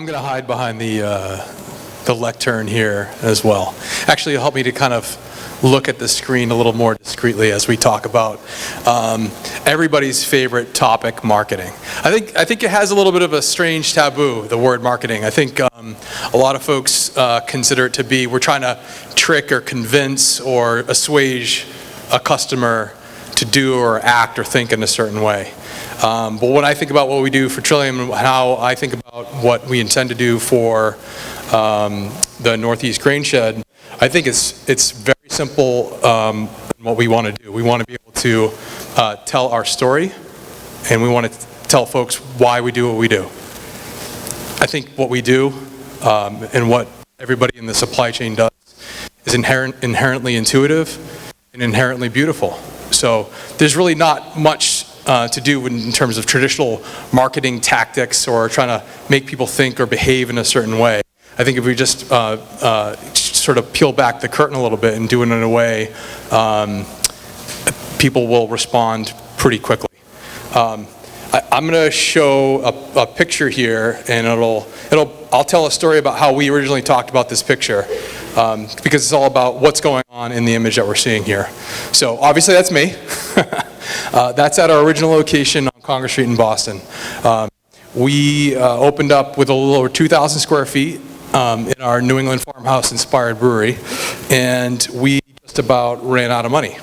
I'm going to hide behind the lectern here as well. Actually, it'll help me to kind of look at the screen a little more discreetly as we talk about everybody's favorite topic, marketing. I think it has a little bit of a strange taboo, the word marketing. I think a lot of folks consider it to be we're trying to trick or convince or assuage a customer to do or act or think in a certain way. But when I think about what we do for Trillium and how I think about what we intend to do for the Northeast Grainshed, I think it's very simple in what we want to do. We want to be able to tell our story, and we want to tell folks why we do what we do. I think what we do and what everybody in the supply chain does is inherently intuitive and inherently beautiful. So there's really not much to do in terms of traditional marketing tactics or trying to make people think or behave in a certain way. I think if we just sort of peel back the curtain a little bit and do it in a way, people will respond pretty quickly. I'm going to show a picture here, and I'll tell a story about how we originally talked about this picture, because it's all about what's going on in the image that we're seeing here. So obviously that's me. That's at our original location on Congress Street in Boston. We opened up with a little over 2,000 square feet in our New England farmhouse-inspired brewery, and we just about ran out of money.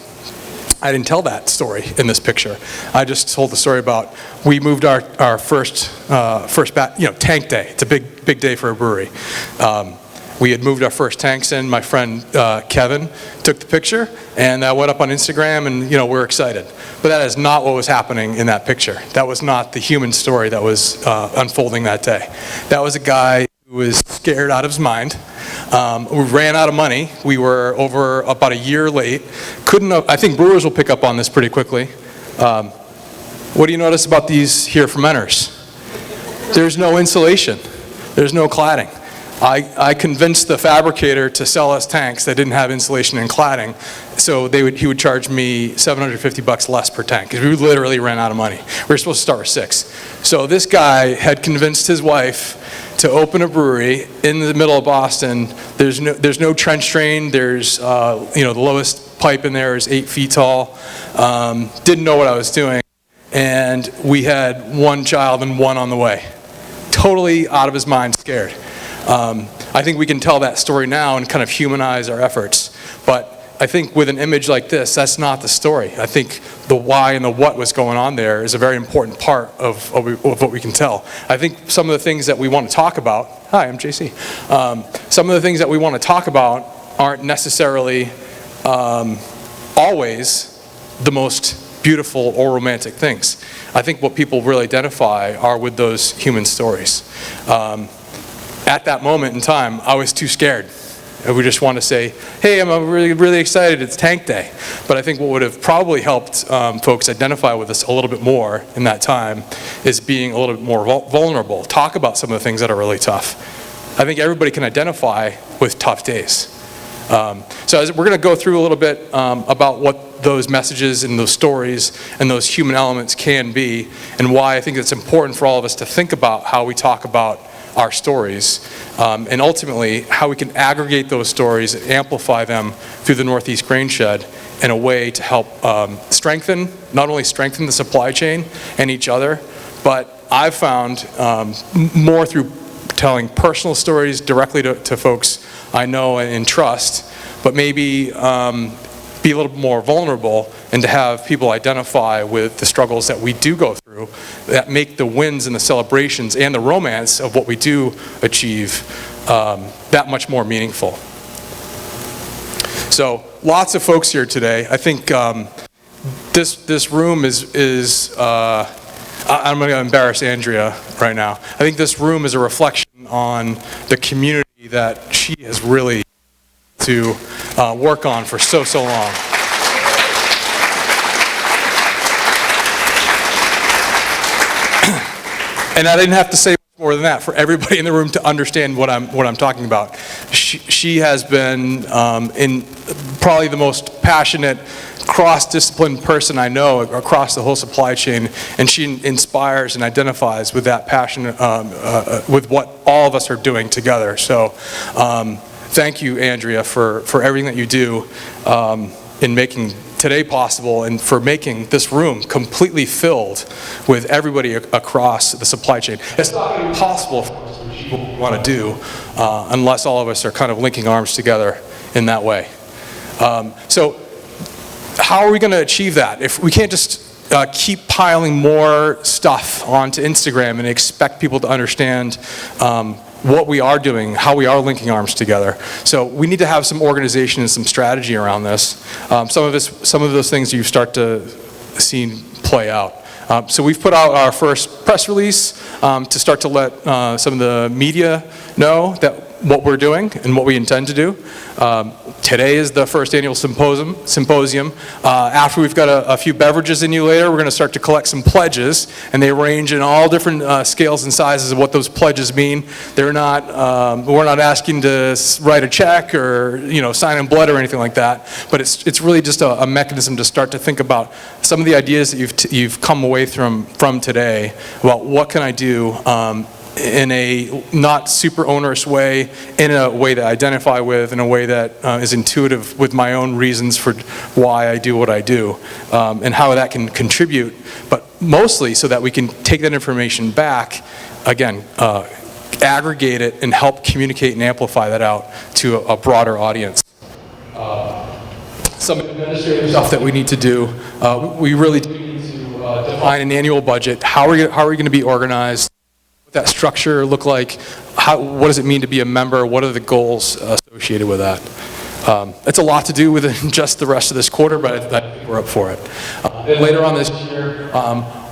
I didn't tell that story in this picture. I just told the story about we moved our first tank day. It's a big day for a brewery. We had moved our first tanks in. My friend Kevin took the picture, and that went up on Instagram, and we're excited. But that is not what was happening in that picture. That was not the human story that was unfolding that day. That was a guy who was scared out of his mind. We ran out of money. We were over about a year late. I think brewers will pick up on this pretty quickly. What do you notice about these here fermenters? There's no insulation. There's no cladding. I convinced the fabricator to sell us tanks that didn't have insulation and cladding, so he would charge me $750 less per tank, because we literally ran out of money. We were supposed to start with 6. So this guy had convinced his wife to open a brewery in the middle of Boston. There's no trench drain. There's the lowest pipe in there is 8 feet tall. Didn't know what I was doing, and we had 1 child and 1 on the way. Totally out of his mind, scared. I think we can tell that story now and kind of humanize our efforts. But I think with an image like this, that's not the story. I think the why and the what was going on there is a very important part of what we can tell. I think some of the things that we want to talk about, hi, I'm JC. Some of the things that we want to talk about aren't necessarily always the most beautiful or romantic things. I think what people really identify are with those human stories. At that moment in time, I was too scared. We just want to say, hey, I'm really, really excited, it's tank day. But I think what would have probably helped folks identify with us a little bit more in that time is being a little bit more vulnerable. Talk about some of the things that are really tough. I think everybody can identify with tough days. So we're going to go through a little bit about what those messages and those stories and those human elements can be, and why I think it's important for all of us to think about how we talk about our stories, and ultimately how we can aggregate those stories and amplify them through the Northeast Grainshed in a way to help not only strengthen the supply chain and each other, but I've found more through telling personal stories directly to folks I know and trust, but maybe be a little bit more vulnerable, and to have people identify with the struggles that we do go through that make the wins and the celebrations and the romance of what we do achieve that much more meaningful. So lots of folks here today. I think this room is I'm going to embarrass Andrea right now. I think this room is a reflection on the community that she has really to work on for so long. And I didn't have to say more than that, for everybody in the room to understand what I'm talking about. She has been in probably the most passionate, cross-disciplined person I know across the whole supply chain, and she inspires and identifies with that passion, with what all of us are doing together. So thank you, Andrea, for everything that you do in making today possible, and for making this room completely filled with everybody across the supply chain. It's not going to be possible for us what people want to do unless all of us are kind of linking arms together in that way. So how are we going to achieve that? If we can't just keep piling more stuff onto Instagram and expect people to understand what we are doing, how we are linking arms together. So we need to have some organization and some strategy around this. Some of those things you start to see play out. So we've put out our first press release to start to let some of the media know that what we're doing and what we intend to do. Today is the first annual symposium. After we've got a few beverages in you later, we're going to start to collect some pledges, and they range in all different scales and sizes of what those pledges mean. They're not, we're not asking to write a check or sign in blood or anything like that, but it's really just a mechanism to start to think about some of the ideas that you've come away from today about what can I do in a not super onerous way, in a way that I identify with, in a way that is intuitive with my own reasons for why I do what I do, and how that can contribute, but mostly so that we can take that information back, again, aggregate it and help communicate and amplify that out to a broader audience. Some administrative stuff that we need to do, we really do need to define an annual budget. How are we going to be organized? What that structure look like? What does it mean to be a member? What are the goals associated with that? It's a lot to do within just the rest of this quarter, but I think we're up for it. Later on this year,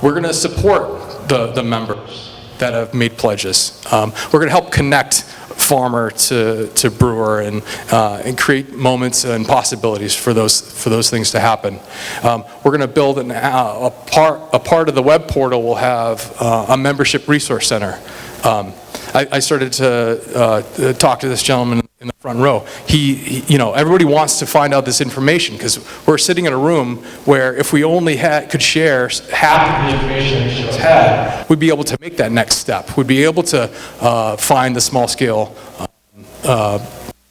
we're going to support the members that have made pledges. We're going to help connect farmer to brewer and create moments and possibilities for those things to happen. We're going to build a part of the web portal will have a membership resource center. I started to talk to this gentleman in the front row. Everybody wants to find out this information because we're sitting in a room where if we only could share half of the information that each of us had, we'd be able to make that next step. We'd be able to find the small scale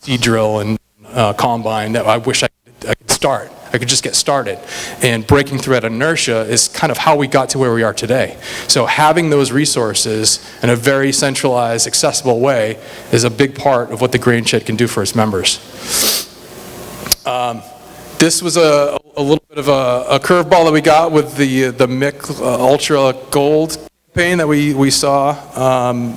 seed drill and combine that I wish I could start. I could just get started. And breaking through that inertia is kind of how we got to where we are today. So having those resources in a very centralized, accessible way is a big part of what the Grainshed can do for its members. This was a little bit of a curveball that we got with the MIC Ultra Gold campaign that we saw.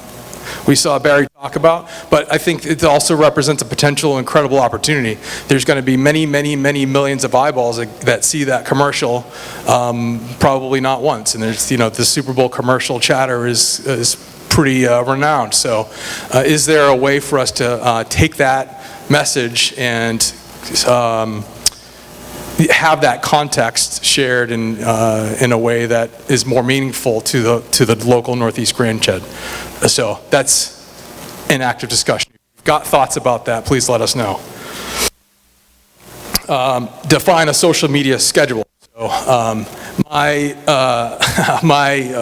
We saw Barry talk about, but I think it also represents a potential incredible opportunity. There's going to be many, many, many millions of eyeballs that see that commercial, probably not once. And there's, the Super Bowl commercial chatter is pretty renowned. So, is there a way for us to take that message and have that context shared in a way that is more meaningful to the local Northeast Grainshed? So that's an active discussion. If you've got thoughts about that, please let us know. Define a social media schedule. So my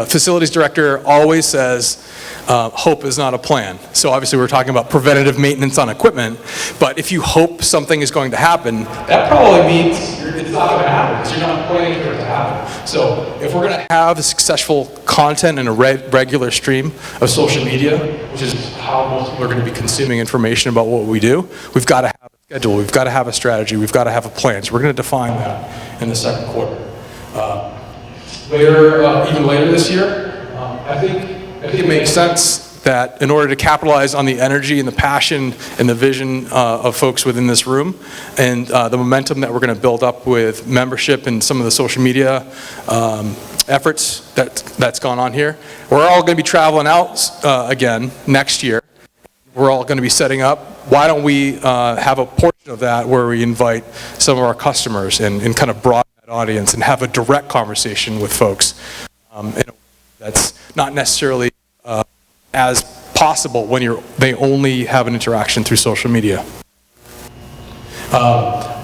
facilities director always says, hope is not a plan. So obviously we're talking about preventative maintenance on equipment, but if you hope something is going to happen, that probably means it's not going to happen because you're not planning for it to happen. So if we're going to have successful content in a regular stream of social media, which is how most people are going to be consuming information about what we do, we've got to have a schedule, we've got to have a strategy, we've got to have a plan. So we're going to define that in the second quarter. Even later this year, I think it makes sense that in order to capitalize on the energy and the passion and the vision of folks within this room and the momentum that we're going to build up with membership and some of the social media efforts that's gone on here, we're all going to be traveling out again next year. We're all going to be setting up. Why don't we have a portion of that where we invite some of our customers and kind of broaden that audience and have a direct conversation with folks in a way that's not necessarily as possible when they only have an interaction through social media.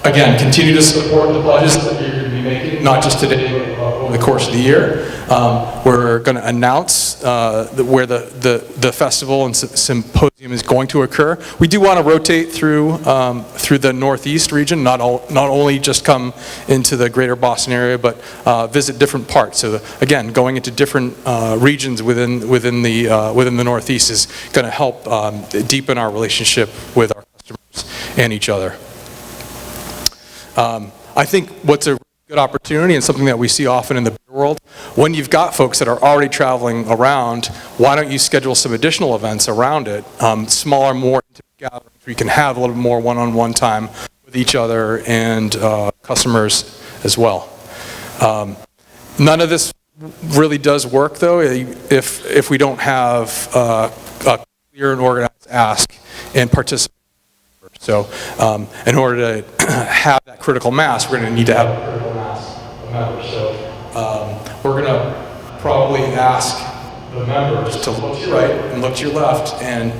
Again, continue to support the pledges that you're going to be making, not just today, but over the course of the year. We're going to announce where the festival and symposium is going to occur. We do want to rotate through the Northeast region, not only just come into the greater Boston area, but visit different parts. So again, going into different regions within the Northeast is going to help deepen our relationship with our customers and each other. I think what's a good opportunity and something that we see often in the beer world, when you've got folks that are already traveling around, why don't you schedule some additional events around it, smaller, more intimate gatherings where you can have a little bit more one-on-one time with each other and customers as well. None of this really does work though if we don't have a clear and organized ask and participate. So in order to have that critical mass, we're going to need to have a critical mass of members. So we're going to probably ask the members to look to your right and look to your left and,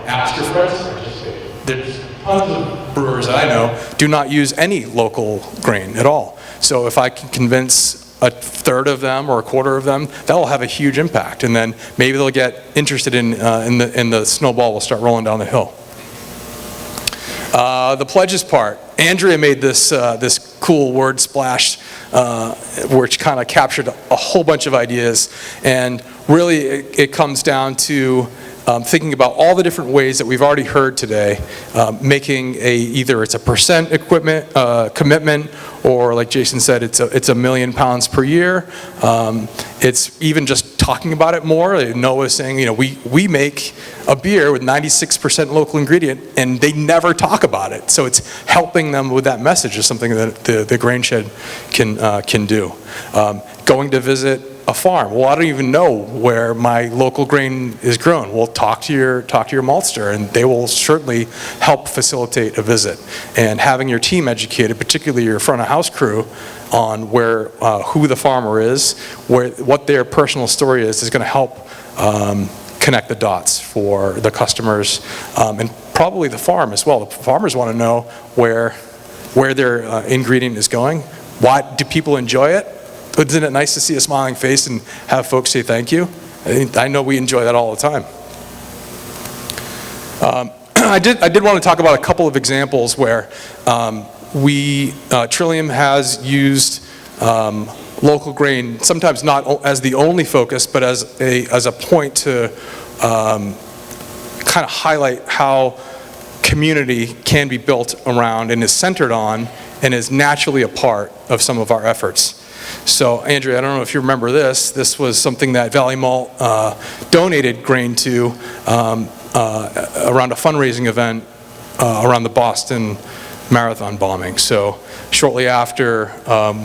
ask your friends to participate. There's tons of brewers that I know do not use any local grain at all. So if I can convince a third of them or a quarter of them, that will have a huge impact. And then maybe they'll get interested in the snowball will start rolling down the hill. The pledges part. Andrea made this cool word splash, which kind of captured a whole bunch of ideas, and really it comes down to thinking about all the different ways that we've already heard today, making either it's a percent commitment, or like Jason said, it's £1 million per year. It's even just talking about it more. Noah's saying, we make a beer with 96% local ingredient, and they never talk about it. So it's helping them with that message is something that the Grainshed can do. Going to visit a farm. Well, I don't even know where my local grain is grown. Well, talk to your maltster, and they will certainly help facilitate a visit. And having your team educated, particularly your front of house crew, on who the farmer is, what their personal story is going to help connect the dots for the customers and probably the farm as well. The farmers want to know where their ingredient is going. Why do people enjoy it? Isn't it nice to see a smiling face and have folks say thank you? I know we enjoy that all the time. I did want to talk about a couple of examples where Trillium has used local grain, sometimes not as the only focus, but as a point to kind of highlight how community can be built around and is centered on and is naturally a part of some of our efforts. So, Andrea, I don't know if you remember this. This was something that Valley Malt donated grain to around a fundraising event around the Boston Marathon bombing. So, shortly after,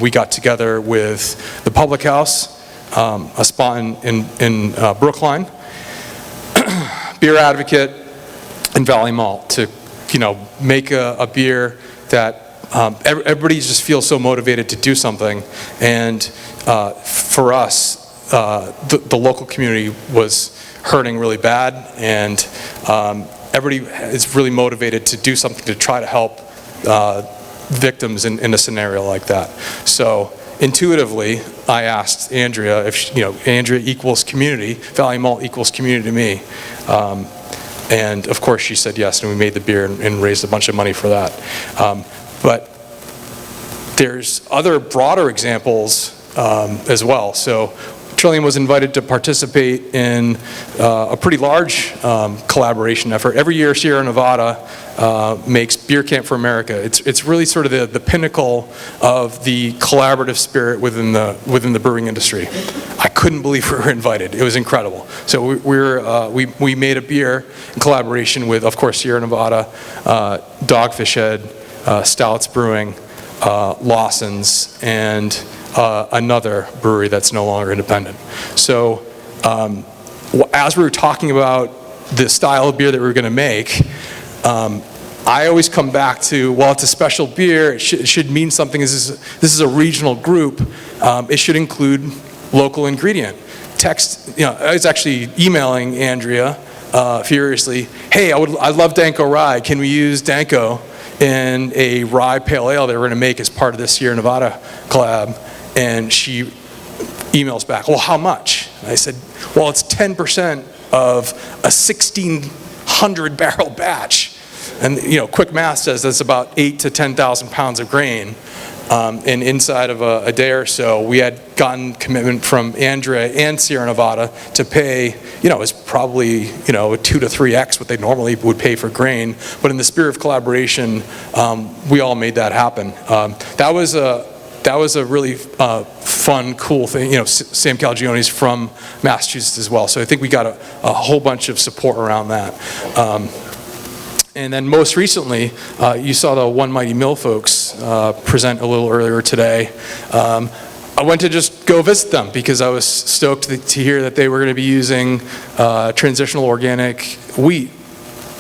we got together with the Public House, a spot in Brookline, Beer Advocate, and Valley Malt to, make a beer that everybody just feels so motivated to do something, and for us, the local community was hurting really bad, and everybody is really motivated to do something to try to help victims in a scenario like that. So intuitively, I asked Andrea if Andrea equals community, Valley Malt equals community to me. And of course she said yes, and we made the beer and raised a bunch of money for that. But there's other broader examples as well. So Trillium was invited to participate in a pretty large collaboration effort. Every year Sierra Nevada makes Beer Camp for America. It's really sort of the pinnacle of the collaborative spirit within the brewing industry. I couldn't believe we were invited. It was incredible. So we made a beer in collaboration with, of course, Sierra Nevada, Dogfish Head, Stouts Brewing, Lawson's, and another brewery that's no longer independent. So as we were talking about the style of beer that we were going to make, I always come back to, well, it's a special beer, it should mean something. This is a regional group. It should include local ingredient. I was actually emailing Andrea furiously, hey, I love Danko Rye. Can we use Danko in a rye pale ale that we're going to make as part of this Sierra Nevada collab? And she emails back, well, how much? And I said, well, it's 10% of a 1,600 barrel batch. And quick math says that's about 8,000 to 10,000 pounds of grain. And inside of a day or so, we had gotten commitment from Andrea and Sierra Nevada to pay, it was probably, 2 to 3x what they normally would pay for grain. But in the spirit of collaboration, we all made that happen. That was a really fun, cool thing. Sam Calagione's from Massachusetts as well. So I think we got a whole bunch of support around that. And then most recently, you saw the One Mighty Mill folks present a little earlier today. I went to just go visit them because I was stoked to hear that they were going to be using transitional organic wheat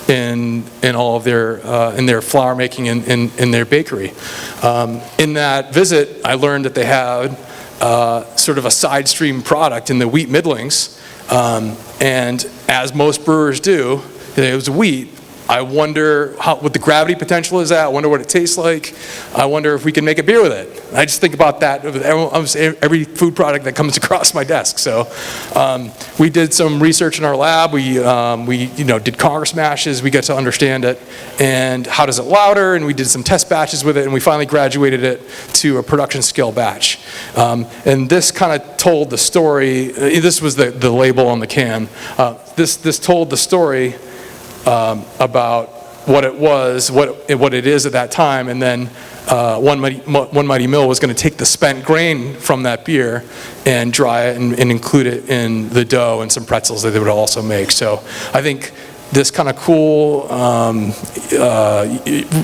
in all of their in their flour making in their bakery. In that visit, I learned that they had sort of a side stream product in the wheat middlings, and as most brewers do, it was wheat. I wonder what the gravity potential is at. I wonder what it tastes like. I wonder if we can make a beer with it. I just think about that with every food product that comes across my desk. So we did some research in our lab. We did Congress mashes. We got to understand it and how does it lauter. And we did some test batches with it. And we finally graduated it to a production scale batch. And this kind of told the story. This was the label on the can. This told the story about what it was, what it is at that time, and then One Mighty Mill was going to take the spent grain from that beer and dry it and include it in the dough and some pretzels that they would also make. So I think this kind of cool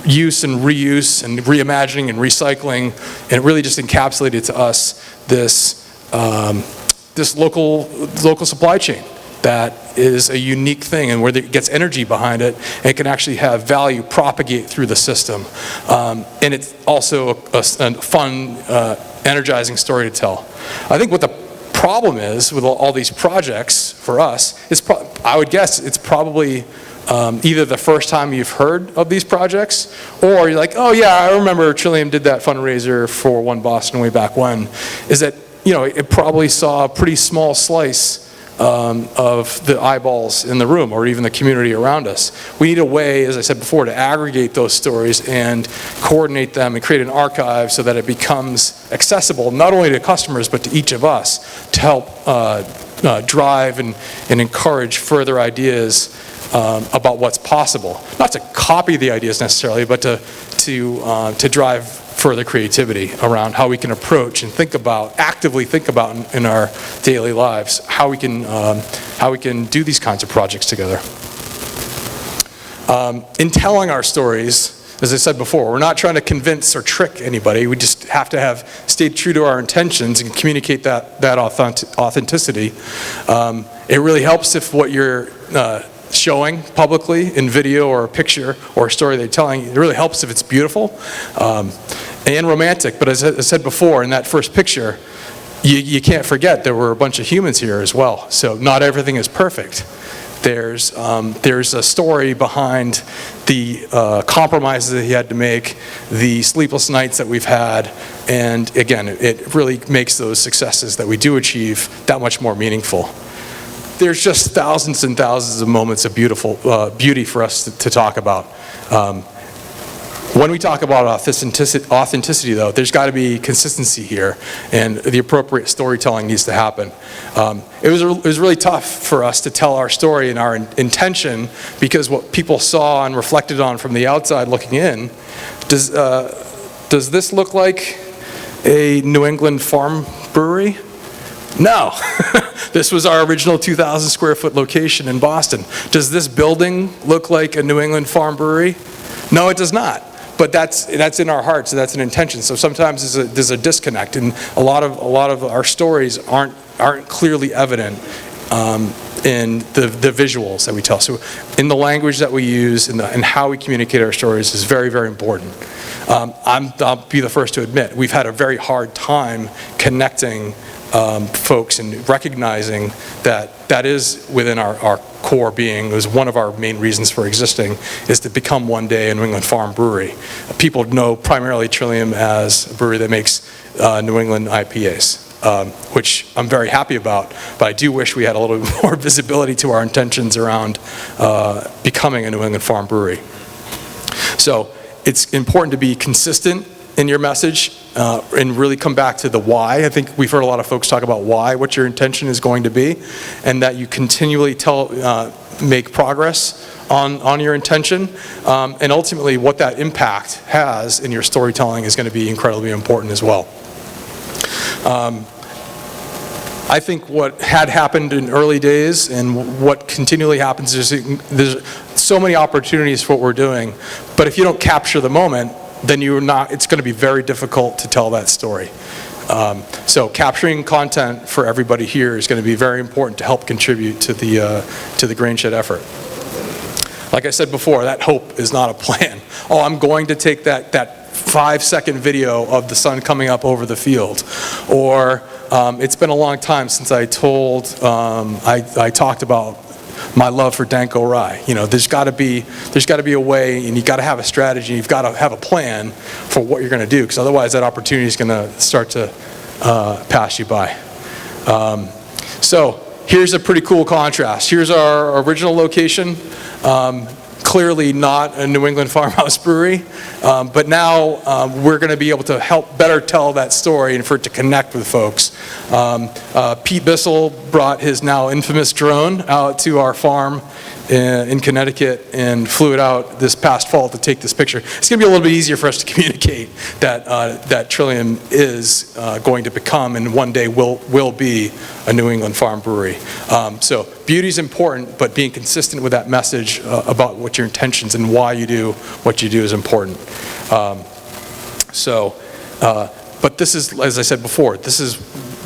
use and reuse and reimagining and recycling, and it really just encapsulated to us this local supply chain that is a unique thing, and where it gets energy behind it, and it can actually have value propagate through the system. And it's also a fun, energizing story to tell. I think what the problem is with all these projects for us is, I would guess it's probably either the first time you've heard of these projects, or you're like, oh yeah, I remember Trillium did that fundraiser for One Boston way back when, is that it probably saw a pretty small slice of the eyeballs in the room, or even the community around us. We need a way, as I said before, to aggregate those stories and coordinate them and create an archive so that it becomes accessible not only to customers but to each of us, to help drive and encourage further ideas about what's possible. Not to copy the ideas necessarily, but to drive further creativity around how we can approach and actively think about in our daily lives how we can do these kinds of projects together. In telling our stories, as I said before, we're not trying to convince or trick anybody. We just have to stay true to our intentions and communicate that authenticity. It really helps if what you're showing publicly in video or a picture or a story they're telling, it really helps if it's beautiful and romantic. But as I said before, in that first picture, you can't forget there were a bunch of humans here as well. So not everything is perfect. There's a story behind the compromises that he had to make, the sleepless nights that we've had, and again, it really makes those successes that we do achieve that much more meaningful. There's just thousands and thousands of moments of beauty for us to talk about. When we talk about authenticity, though, there's got to be consistency here, and the appropriate storytelling needs to happen. It was really tough for us to tell our story and our intention, because what people saw and reflected on from the outside looking in, does this look like a New England farm brewery? No. This was our original 2,000 square foot location in Boston. Does this building look like a New England farm brewery? No, it does not. But that's in our hearts, so that's an intention. So sometimes there's a disconnect, and a lot of our stories aren't clearly evident in the visuals that we tell. So in the language that we use and how we communicate our stories is very, very important. I'll be the first to admit, we've had a very hard time connecting folks and recognizing that that is within our core being. It was one of our main reasons for existing, is to become one day a New England farm brewery. People know primarily Trillium as a brewery that makes New England IPAs. Which I'm very happy about, but I do wish we had a little bit more visibility to our intentions around becoming a New England farm brewery. So it's important to be consistent in your message and really come back to the why. I think we've heard a lot of folks talk about why, what your intention is going to be, and that you continually make progress on your intention, and ultimately what that impact has in your storytelling is going to be incredibly important as well. I think what had happened in early days and what continually happens is there's so many opportunities for what we're doing, but if you don't capture the moment, then it's going to be very difficult to tell that story. So capturing content for everybody here is going to be very important to help contribute to the Grainshed effort. Like I said before, that hope is not a plan. Oh, I'm going to take that 5-second video of the sun coming up over the field, or it's been a long time since I talked about my love for Danko Rye. You know, there's got to be a way, and you got to have a strategy. You've got to have a plan for what you're going to do, because otherwise that opportunity is going to start to pass you by. So here's a pretty cool contrast. Here's our original location. Clearly not a New England farmhouse brewery, but now we're going to be able to help better tell that story and for it to connect with folks. Pete Bissell brought his now infamous drone out to our farm in Connecticut and flew it out this past fall to take this picture. It's going to be a little bit easier for us to communicate that Trillium is going to become and one day will be a New England farm brewery. So beauty is important, but being consistent with that message about what your intentions and why you do what you do is important. But this is, as I said before, this is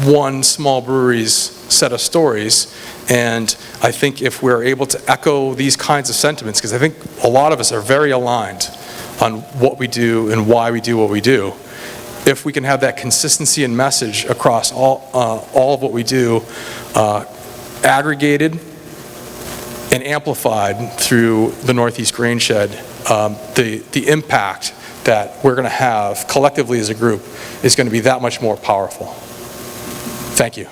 one small brewery's set of stories, and I think if we're able to echo these kinds of sentiments, because I think a lot of us are very aligned on what we do and why we do what we do, if we can have that consistency in message across all of what we do, aggregated and amplified through the Northeast Grainshed, the impact that we're going to have collectively as a group is going to be that much more powerful. Thank you.